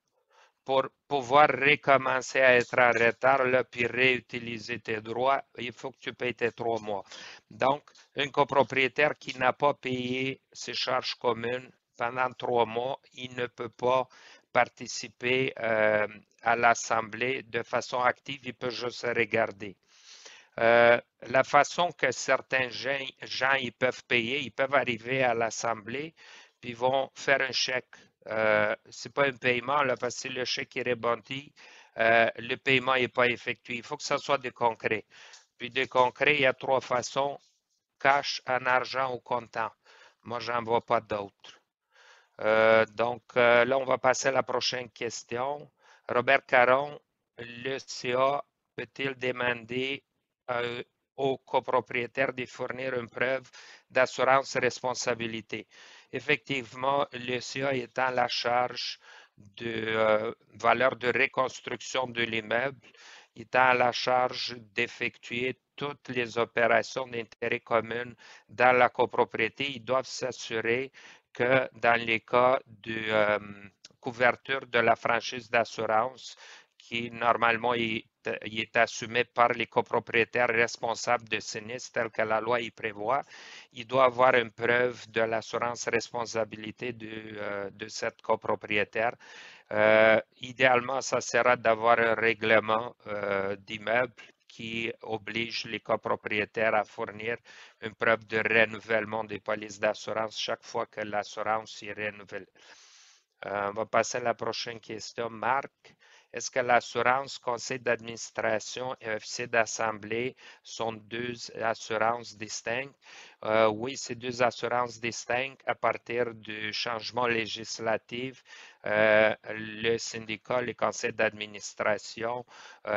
pour pouvoir recommencer à être en retard, là, puis réutiliser tes droits, il faut que tu payes tes 3 mois. Donc, un copropriétaire qui n'a pas payé ses charges communes pendant 3 mois, il ne peut pas participer à l'Assemblée de façon active, il peut juste regarder. La façon que certains gens ils peuvent payer, ils peuvent arriver à l'Assemblée, puis ils vont faire un chèque. Ce n'est pas un paiement, là, parce que si le chèque est rebondi, le paiement n'est pas effectué. Il faut que ça soit de concret. Puis de concret, il y a 3 façons, cash, en argent ou comptant. Moi, je n'en vois pas d'autres. Donc, là, on va passer à la prochaine question. Robert Caron, le CA peut-il demander aux copropriétaires de fournir une preuve d'assurance responsabilité? Effectivement, le CA étant la charge de valeur de reconstruction de l'immeuble, étant à la charge d'effectuer toutes les opérations d'intérêt commun dans la copropriété, ils doivent s'assurer que dans les cas de couverture de la franchise d'assurance, qui normalement est assumé par les copropriétaires responsables de sinistre, tel que la loi y prévoit, il doit avoir une preuve de l'assurance responsabilité de cette copropriétaire. Idéalement, ça sera d'avoir un règlement d'immeuble qui oblige les copropriétaires à fournir une preuve de renouvellement des polices d'assurance chaque fois que l'assurance est renouvelée. On va passer à la prochaine question. Marc, est-ce que l'assurance, conseil d'administration et officier d'assemblée sont deux assurances distinctes? Oui, c'est deux assurances distinctes. À partir du changement législatif, le syndicat, le conseil d'administration,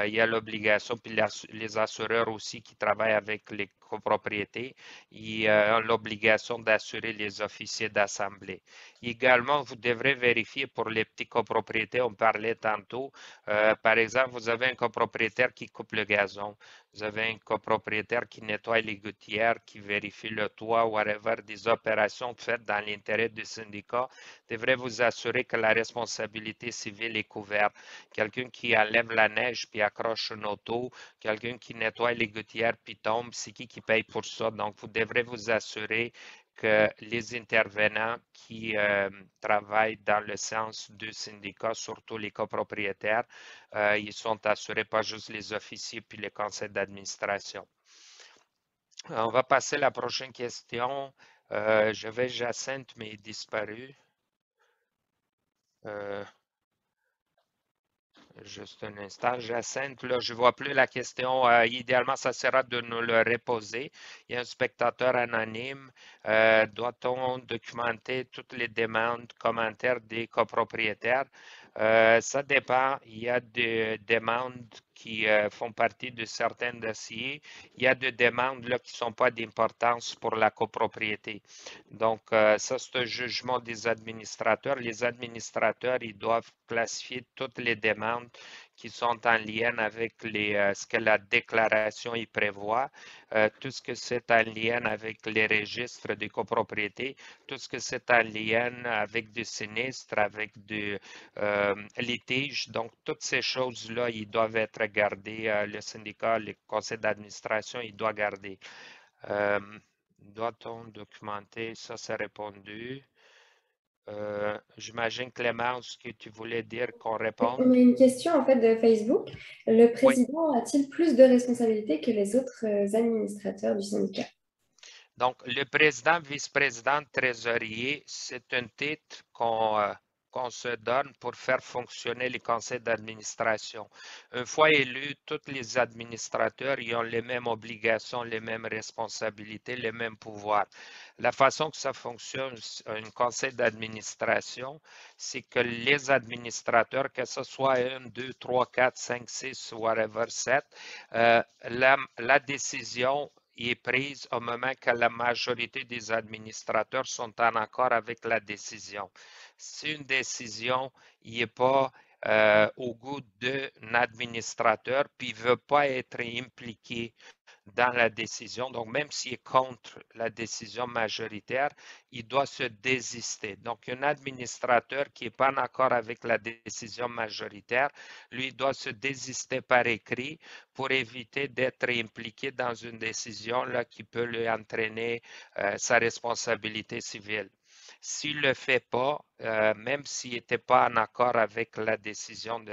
il y a l'obligation, puis les assureurs aussi qui travaillent avec les copropriétés, ils ont l'obligation d'assurer les officiers d'assemblée. Également, vous devrez vérifier pour les petits copropriétés, on parlait tantôt, par exemple, vous avez un copropriétaire qui coupe le gazon, vous avez un copropriétaire qui nettoie les gouttières, qui vérifie le toit, whatever, des opérations faites dans l'intérêt du syndicat, devrez vous assurer que la responsabilité civile est couverte. Quelqu'un qui enlève la neige puis accroche une auto, quelqu'un qui nettoie les gouttières puis tombe, c'est qui paye pour ça? Donc, vous devrez vous assurer que les intervenants qui travaillent dans le sens du syndicat, surtout les copropriétaires, ils sont assurés, pas juste les officiers puis les conseils d'administration. On va passer à la prochaine question. Je vais Jacinthe, mais il est disparu. Juste un instant. Jacinthe, là, je ne vois plus la question. Idéalement, ça sera de nous le reposer. Il y a un spectateur anonyme. Doit-on documenter toutes les demandes, commentaires des copropriétaires? Ça dépend. Il y a des demandes qui font partie de certains dossiers. Il y a des demandes là, qui ne sont pas d'importance pour la copropriété. Donc, ça, c'est un jugement des administrateurs. Les administrateurs, ils doivent classifier toutes les demandes qui sont en lien avec ce que la déclaration y prévoit, tout ce que c'est en lien avec les registres des copropriétés, tout ce que c'est en lien avec des sinistres, avec des litiges. Donc, toutes ces choses-là, ils doivent être gardées. Le syndicat, le conseil d'administration, il doit garder. Doit-on documenter? Ça, c'est répondu. J'imagine, Clémence, que tu voulais dire qu'on réponde. On a une question en fait de Facebook. Le Oui, président a-t-il plus de responsabilités que les autres administrateurs du syndicat? donc le président, vice-président, trésorier, c'est un titre qu'on se donne pour faire fonctionner les conseils d'administration. Une fois élus, tous les administrateurs ils ont les mêmes obligations, les mêmes responsabilités, les mêmes pouvoirs. La façon que ça fonctionne, un conseil d'administration, c'est que les administrateurs, que ce soit 1, 2, 3, 4, 5, 6, whatever, 7, la décision est prise au moment que la majorité des administrateurs sont en accord avec la décision. Si une décision n'est pas au goût d'un administrateur, puis il ne veut pas être impliqué dans la décision, donc même s'il est contre la décision majoritaire, il doit se désister. Donc, un administrateur qui n'est pas en accord avec la décision majoritaire, lui doit se désister par écrit pour éviter d'être impliqué dans une décision là, qui peut lui entraîner sa responsabilité civile. S'il ne le fait pas, même s'il n'était pas en accord avec la décision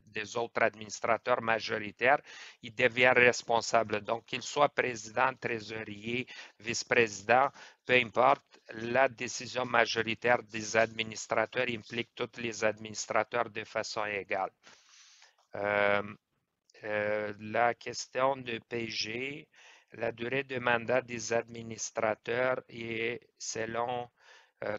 des autres administrateurs majoritaires, il devient responsable. Donc, qu'il soit président, trésorier, vice-président, peu importe, la décision majoritaire des administrateurs implique tous les administrateurs de façon égale. La question de PG, la durée de mandat des administrateurs est selon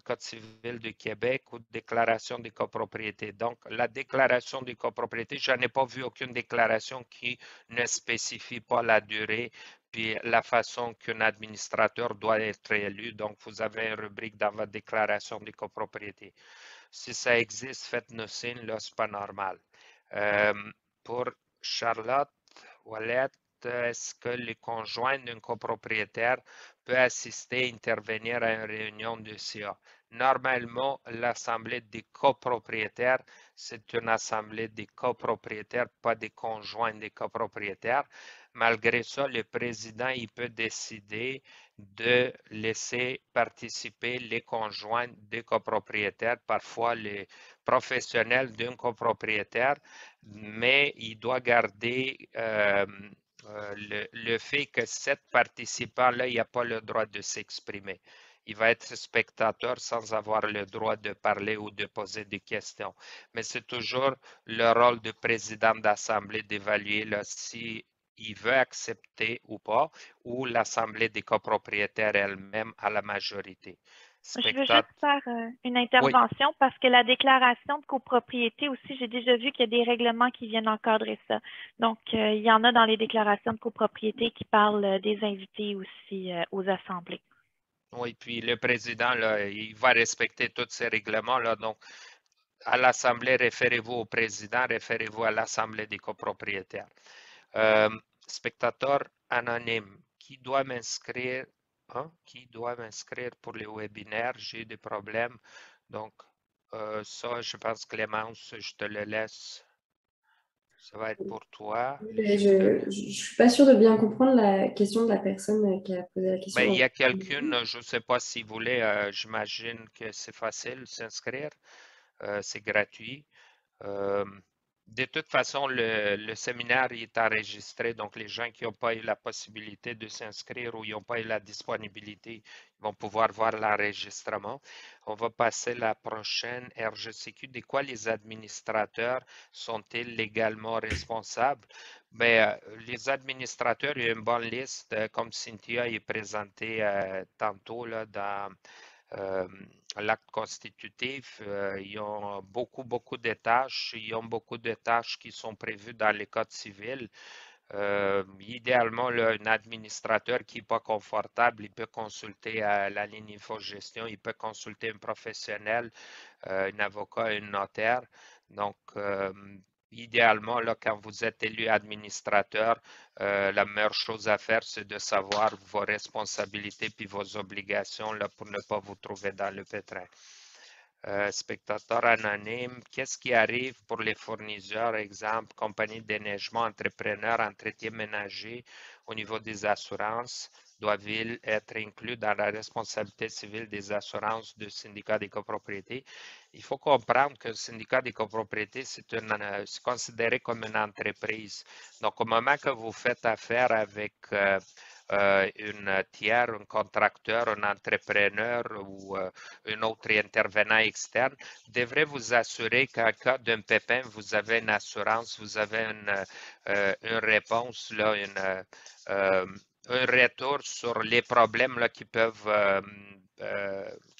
Code civil du Québec ou déclaration de copropriété. Donc, la déclaration de copropriété, je n'ai pas vu aucune déclaration qui ne spécifie pas la durée puis la façon qu'un administrateur doit être élu. Donc, vous avez une rubrique dans votre déclaration de copropriété. Si ça existe, faites-nous signe, là, c'est pas normal. Pour Charlotte Ouellette, est-ce que le conjoint d'un copropriétaire peut assister et intervenir à une réunion de CA? Normalement, l'assemblée des copropriétaires, c'est une assemblée des copropriétaires, pas des conjoints des copropriétaires. Malgré ça, le président, il peut décider de laisser participer les conjoints des copropriétaires, parfois les professionnels d'un copropriétaire, mais il doit garder le fait que cet participant-là, il n'a pas le droit de s'exprimer. Il va être spectateur sans avoir le droit de parler ou de poser des questions. Mais c'est toujours le rôle du président d'assemblée d'évaluer si il veut accepter ou pas, ou l'assemblée des copropriétaires elle-même à la majorité. Je veux juste faire une Oui, intervention parce que la déclaration de copropriété aussi, j'ai déjà vu qu'il y a des règlements qui viennent encadrer ça. Donc, il y en a dans les déclarations de copropriété qui parlent des invités aussi aux assemblées. oui, puis le président, là, il va respecter tous ces règlements-là. Donc, à l'Assemblée, référez-vous au président, référez-vous à l'Assemblée des copropriétaires. Spectateur anonyme, qui doit m'inscrire? Hein? Qui doit m'inscrire pour les webinaires? J'ai des problèmes. Donc, ça, je pense, Clémence, je te le laisse. Ça va être pour toi. Je ne suis pas sûre de bien comprendre la question de la personne qui a posé la Ben, il y question. a quelqu'une, je ne sais pas si vous voulez, j'imagine que c'est facile de s'inscrire. C'est gratuit. Euh, de toute façon, le séminaire est enregistré, donc les gens qui n'ont pas eu la possibilité de s'inscrire ou qui n'ont pas eu la disponibilité vont pouvoir voir l'enregistrement. On va passer la prochaine RGCQ. De quoi les administrateurs sont-ils légalement responsables? Ben, les administrateurs, il y a une bonne liste, comme Cynthia est présentée tantôt là, dans euh, l'acte constitutif. Ils ont beaucoup de tâches. Ils ont beaucoup de tâches qui sont prévues dans les codes civils. Idéalement, là, un administrateur qui n'est pas confortable, il peut consulter la ligne InfoGestion, il peut consulter un professionnel, un avocat, un notaire. Donc, idéalement, là, quand vous êtes élu administrateur, la meilleure chose à faire, c'est de savoir vos responsabilités puis vos obligations là, pour ne pas vous trouver dans le pétrin. Spectateur anonyme, qu'est-ce qui arrive pour les fournisseurs, exemple, compagnie de déneigement, entrepreneur, entretien ménager au niveau des assurances, doivent-ils être inclus dans la responsabilité civile des assurances du syndicat des copropriétés? Il faut comprendre que le syndicat des copropriétés, c'est considéré comme une entreprise. Donc, au moment que vous faites affaire avec une tiers, un contracteur, un entrepreneur ou un autre intervenant externe, devrez vous assurer qu'en cas d'un pépin, vous avez une assurance, vous avez une réponse, là, un retour sur les problèmes là, qui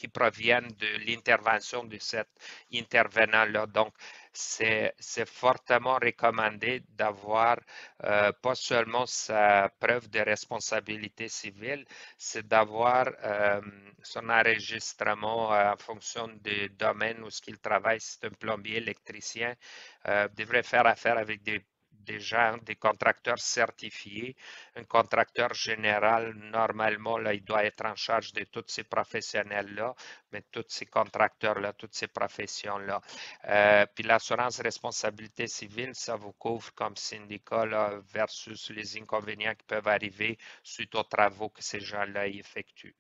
proviennent de l'intervention de cet intervenant-là. Donc, c'est fortement recommandé d'avoir pas seulement sa preuve de responsabilité civile, c'est d'avoir son enregistrement en fonction du domaine où ce qu'il travaille. Si c'est un plombier, électricien, devrait faire affaire avec des gens, des contracteurs certifiés. Un contracteur général, normalement, là, il doit être en charge de tous ces professionnels-là, mais tous ces contracteurs-là, toutes ces professions-là. Puis l'assurance responsabilité civile, ça vous couvre comme syndicat là, versus les inconvénients qui peuvent arriver suite aux travaux que ces gens-là effectuent.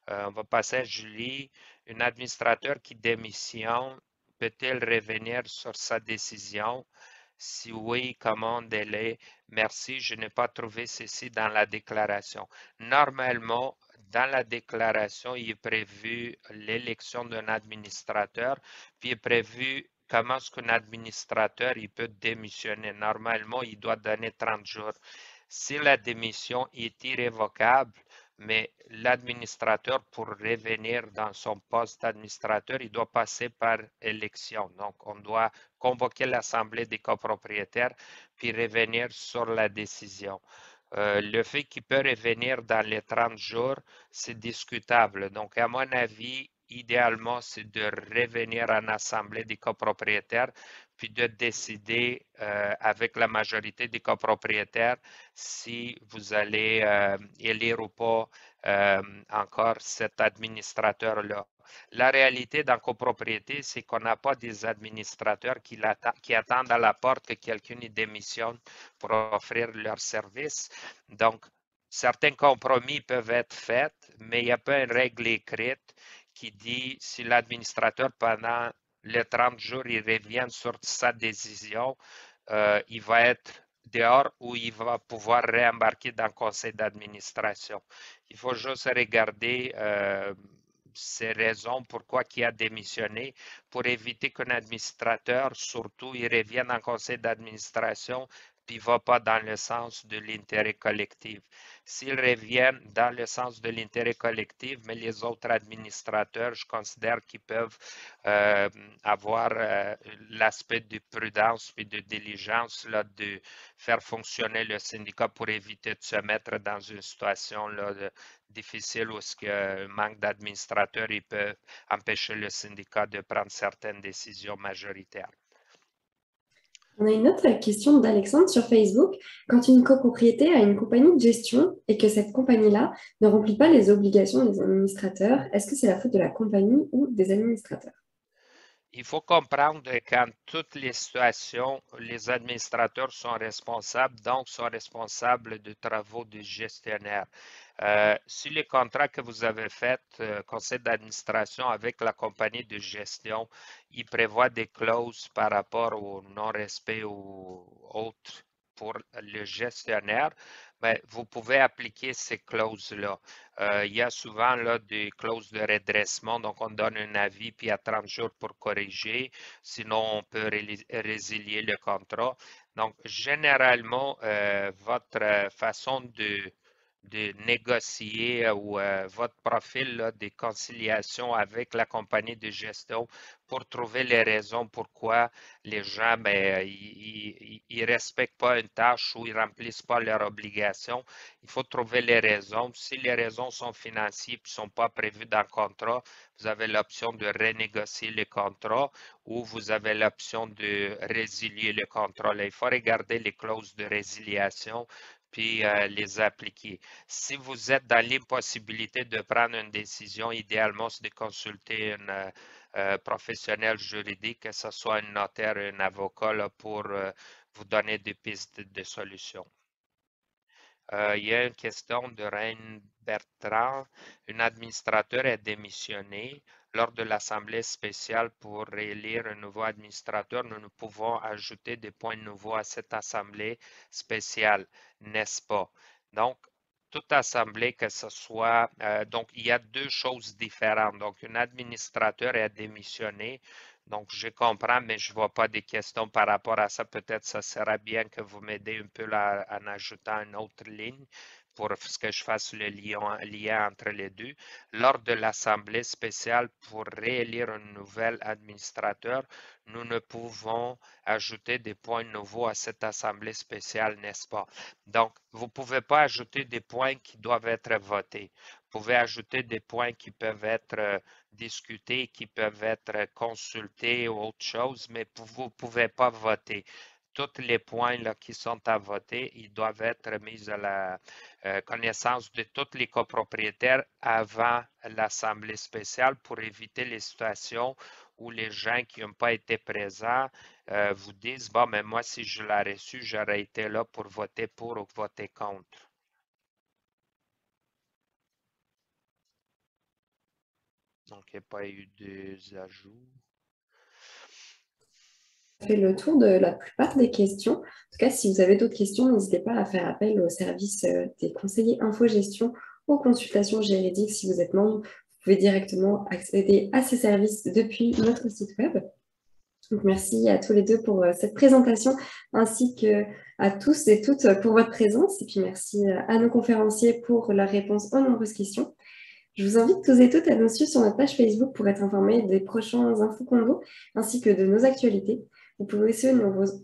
On va passer à Julie. Un administrateur qui démissionne, peut-il revenir sur sa décision? Si oui, comment délai? Merci, je n'ai pas trouvé ceci dans la déclaration. Normalement, dans la déclaration, il est prévu l'élection d'un administrateur, puis il est prévu comment est-ce qu'un administrateur il peut démissionner. Normalement, il doit donner 30 jours. Si la démission est irrévocable, mais l'administrateur, pour revenir dans son poste d'administrateur, il doit passer par élection. Donc, on doit convoquer l'Assemblée des copropriétaires, puis revenir sur la décision. Le fait qu'il peut revenir dans les 30 jours, c'est discutable. Donc, à mon avis, idéalement, c'est de revenir en Assemblée des copropriétaires, puis de décider avec la majorité des copropriétaires si vous allez élire ou pas encore cet administrateur-là. La réalité dans copropriété, c'est qu'on n'a pas des administrateurs qui attendent à la porte que quelqu'un y démissionne pour offrir leur service. Donc, certains compromis peuvent être faits, mais il n'y a pas une règle écrite qui dit si l'administrateur, pendant les 30 jours, il revient sur sa décision, il va être dehors ou il va pouvoir réembarquer dans le conseil d'administration. Il faut juste regarder ces raisons pourquoi il a démissionné pour éviter qu'un administrateur, surtout, il revienne dans le conseil d'administration puis ne va pas dans le sens de l'intérêt collectif. S'ils reviennent dans le sens de l'intérêt collectif, mais les autres administrateurs, je considère qu'ils peuvent avoir l'aspect de prudence et de diligence là, de faire fonctionner le syndicat pour éviter de se mettre dans une situation là, difficile où un manque d'administrateurs peut empêcher le syndicat de prendre certaines décisions majoritaires. On a une autre question d'Alexandre sur Facebook. Quand une copropriété a une compagnie de gestion et que cette compagnie-là ne remplit pas les obligations des administrateurs, est-ce que c'est la faute de la compagnie ou des administrateurs? Il faut comprendre qu'en toutes les situations, les administrateurs sont responsables, donc sont responsables de travaux du gestionnaire. Si les contrats que vous avez faits, conseil d'administration avec la compagnie de gestion, il prévoit des clauses par rapport au non-respect ou autres pour le gestionnaire, mais vous pouvez appliquer ces clauses-là. Il y a souvent là, des clauses de redressement, donc on donne un avis, puis il y a 30 jours pour corriger, sinon on peut résilier le contrat. Donc, généralement, votre façon de négocier ou votre profil là, de conciliation avec la compagnie de gestion pour trouver les raisons pourquoi les gens ils respectent pas une tâche ou ils remplissent pas leurs obligations. Il faut trouver les raisons. Si les raisons sont financières et ne sont pas prévues dans le contrat, vous avez l'option de renégocier le contrat ou vous avez l'option de résilier le contrat. Là, il faut regarder les clauses de résiliation puis les appliquer. Si vous êtes dans l'impossibilité de prendre une décision, idéalement, c'est de consulter un professionnel juridique, que ce soit un notaire ou un avocat, là, pour vous donner des pistes de solutions. Il y a une question de Reine Bertrand. Un administrateur est démissionné. Lors de l'Assemblée spéciale pour réélire un nouveau administrateur, nous pouvons ajouter des points nouveaux à cette Assemblée spéciale, n'est-ce pas? Donc, toute assemblée, que ce soit, donc il y a deux choses différentes. Donc, un administrateur est démissionné. Donc, je comprends, mais je ne vois pas de questions par rapport à ça. Peut-être ça sera bien que vous m'aidez un peu là, en ajoutant une autre ligne pour que je fasse le lien entre les deux. Lors de l'Assemblée spéciale pour réélire un nouvel administrateur, nous ne pouvons ajouter des points nouveaux à cette Assemblée spéciale, n'est-ce pas? Donc, vous ne pouvez pas ajouter des points qui doivent être votés. Vous pouvez ajouter des points qui peuvent être discutés, qui peuvent être consultés ou autre chose, mais vous ne pouvez pas voter. Tous les points là, qui sont à voter, ils doivent être mis à la connaissance de tous les copropriétaires avant l'Assemblée spéciale pour éviter les situations où les gens qui n'ont pas été présents vous disent « Bon, mais moi, si je l'ai reçu, j'aurais été là pour voter pour ou voter contre. » Donc, il n'y a pas eu d'ajouts. On fait le tour de la plupart des questions. En tout cas, si vous avez d'autres questions, n'hésitez pas à faire appel au service des conseillers InfoGestion aux consultations juridiques. Si vous êtes membre, vous pouvez directement accéder à ces services depuis notre site web. Donc, merci à tous les deux pour cette présentation, ainsi qu'à tous et toutes pour votre présence. Et puis, merci à nos conférenciers pour leur réponse aux nombreuses questions. Je vous invite tous et toutes à nous suivre sur notre page Facebook pour être informés des prochains InfoCondo, ainsi que de nos actualités. Vous pouvez aussi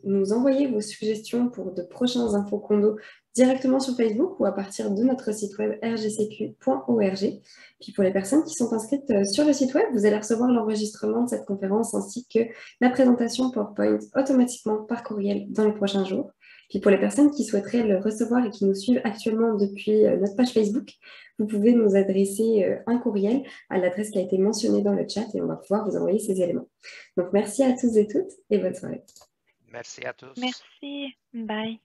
nous envoyer vos suggestions pour de prochains InfoCondo directement sur Facebook ou à partir de notre site web rgcq.org. Puis pour les personnes qui sont inscrites sur le site web, vous allez recevoir l'enregistrement de cette conférence ainsi que la présentation PowerPoint automatiquement par courriel dans les prochains jours. Puis pour les personnes qui souhaiteraient le recevoir et qui nous suivent actuellement depuis notre page Facebook, vous pouvez nous adresser un courriel à l'adresse qui a été mentionnée dans le chat et on va pouvoir vous envoyer ces éléments. Donc, merci à tous et toutes et bonne soirée. Merci à tous. Merci. Bye.